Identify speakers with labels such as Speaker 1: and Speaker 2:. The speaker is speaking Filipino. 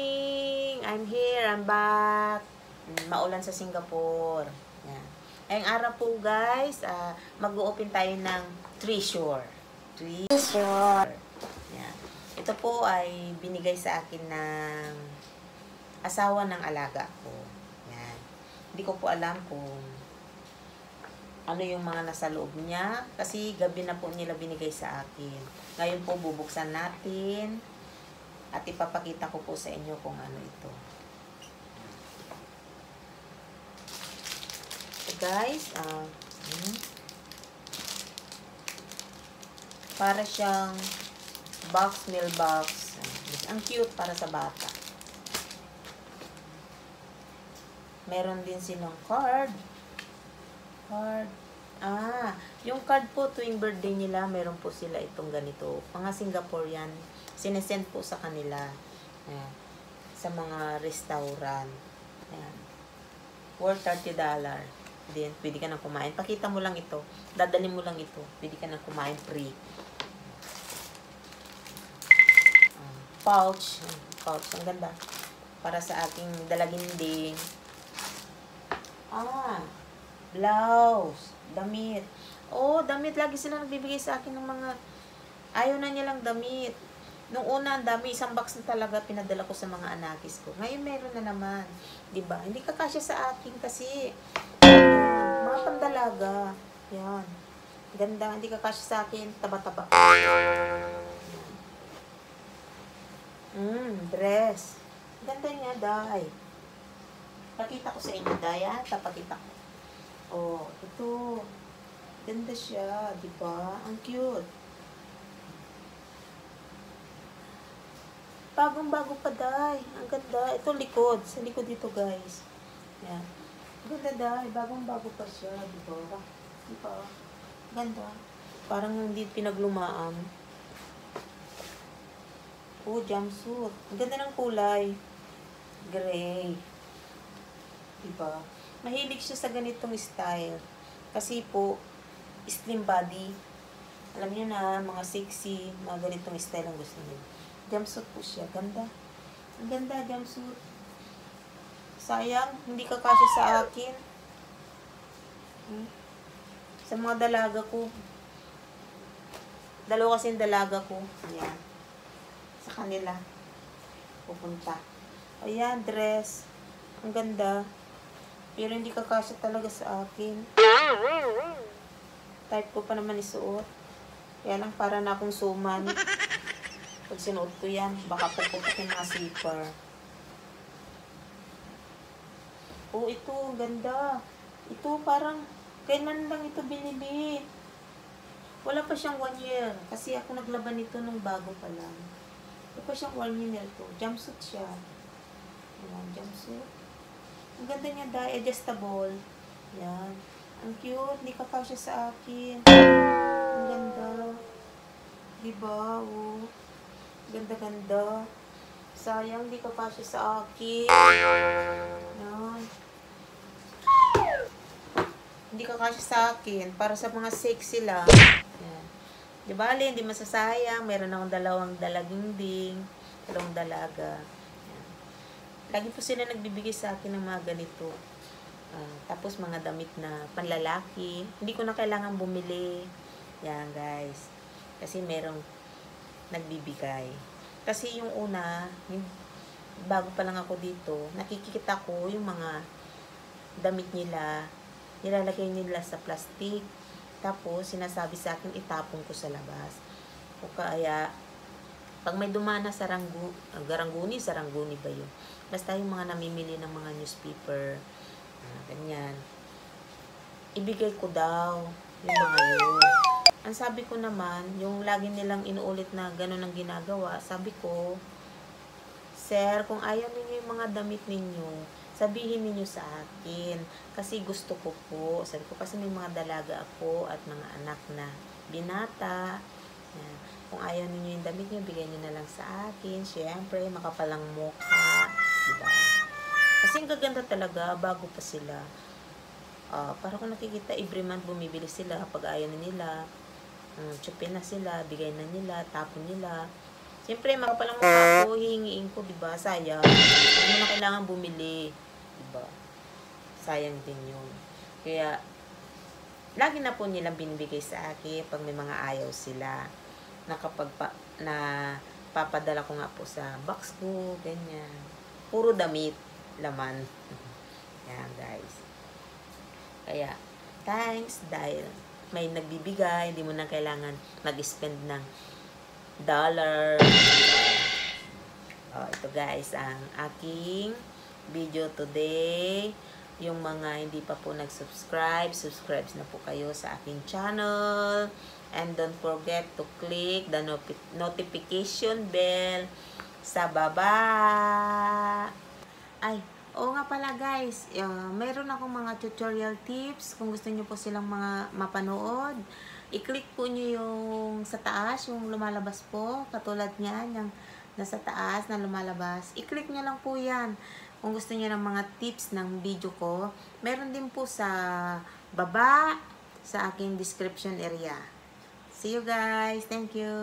Speaker 1: morning! I'm here, I'm back. Maulan sa Singapore. Yan. Ngayong araw po guys, mag-open tayo ng treasure. Treasure. Yan. Ito po ay binigay sa akin ng asawa ng alaga ko. Yan. Hindi ko po alam kung ano yung mga nasa loob niya. Kasi gabi na po nila binigay sa akin. Ngayon po bubuksan natin. At ipapakita ko po sa inyo kung ano ito. So guys, para siyang box, mailbox. Ang cute para sa bata. Meron din silang card. Yung card po tuwing birthday nila, meron po sila itong ganito. Mga Singaporean, sinesend po sa kanila. Ayan. Sa mga restaurant. Ayan. Worth $30. Then, pwede ka nang kumain. Pakita mo lang ito. Dadalhin mo lang ito. Pwede ka nang kumain free. Pouch. Pouch. Ang ganda. Para sa aking dalaginding. Blouse. Damit. Oh, damit. Lagi sila nagbibigay sa akin ng mga ayaw na nilang damit. Nung una, ang dami. Isang box na talaga pinadala ko sa mga anakis ko. Ngayon, meron na naman. Diba? Hindi kakasya sa akin kasi mga pandalaga. Yan. Ganda. Hindi kakasya sa akin. Taba-taba. Dress. Ganda niya, Day. Pakita ko sa inyo, Day. Pakita ko. Oh, ito. Ganda siya, di ba? Ang cute. Bagong-bago pa, Day. Ang ganda. Ito likod. Sa likod dito, guys. Yan. Ganda, Day. Bagong-bago pa siya, di ba? Di ba? Ganda. Parang hindi pinaglumaan. Oh, jumpsuit. Ang ganda ng kulay. Gray. Di ba? Mahilig siya sa ganitong style. Kasi po, slim body. Alam niyo na, mga sexy, mga ganitong style ang gusto niyo. Jumpsuit po siya. Ganda. Ang ganda, jumpsuit. Sayang, hindi kakasya sa akin. Sa mga dalaga ko. Dalawa kasi yung dalaga ko. Ayan. Sa kanila. Pupunta. Ayan, dress. Ang ganda. Pero hindi kakasya talaga sa akin. Type ko pa naman isuot. Kaya lang para na akong suman. Pag sinuot ko yan, baka pupukin mga zipper. Oh, ito. Ganda. Ito parang, kailan lang ito binili. Wala pa siyang 1 year. Kasi ako naglaban ito nung bago pa lang. Wala pa siyang 1 year to. Jumpsuit siya. Ayan, jumpsuit. Ang ganda niya, Day. Adjustable. Yan. Ang cute. Hindi kakasya sa akin. Ang ganda. Diba? Oh. Ganda-ganda. Sayang, hindi kakasya sa akin. Yan. Hindi kakasya sa akin. Para sa mga sexy lang. Yan. Diba, hindi masasayang. Meron akong dalawang dalaginding. Dalawang dalaga. Lagi po sila nagbibigay sa akin ng mga ganito. Tapos mga damit na panlalaki. Hindi ko na kailangan bumili. Yan guys. Kasi merong nagbibigay. Kasi yung una, bago pa lang ako dito, nakikita ko yung mga damit nila. Nilalagay nila sa plastic. Tapos sinasabi sa akin itapon ko sa labas. O kaya pag may dumana sa Garangguni ba yun? Basta yung mga namimili ng mga newspaper, ganyan. Ibigay ko daw yung mga yun. Ang sabi ko naman, yung lagi nilang inuulit na gano'n ang ginagawa, sabi ko, Sir, kung ayaw ninyo yung mga damit ninyo, sabihin ninyo sa akin. Kasi gusto ko po. Sabi ko, kasi may mga dalaga ako at mga anak na binata. Yan. Kung ayaw ninyo yung damit nyo, bigay nyo na lang sa akin. Siyempre, makapalang mukha. Diba? Kasi ang gaganda talaga, bago pa sila. Para kung nakikita, every month bumibili sila. Pag ayaw na nila, tsupin na sila, bigay na nila, tapon nila. Siyempre, makapalang mukha ko, hihingiin ko, diba? Sayang. Hindi mo na kailangan bumili. Diba? Sayang din yun. Kaya, lagi na po nilang binibigay sa akin pag may mga ayaw sila. Na papadala ko nga po sa box ko, ganyan. Puro damit, laman. Yan, guys. Kaya, thanks dahil may nagbibigay, hindi mo na kailangan mag-spend ng dollar. Ito guys, ang aking video today. Yung mga hindi pa po nag-subscribe, subscribe na po kayo sa aking channel. And don't forget to click the notification bell sa baba. Ay, oo nga pala guys, meron akong mga tutorial tips. Kung gusto niyo po silang mga mapanood, i-click po niyo yung sa taas, yung lumalabas po, katulad niyan, yung nasa taas na lumalabas. I-click niyo lang po yan. Kung gusto niyo ng mga tips ng video ko, meron din po sa baba, sa aking description area. See you guys. Thank you.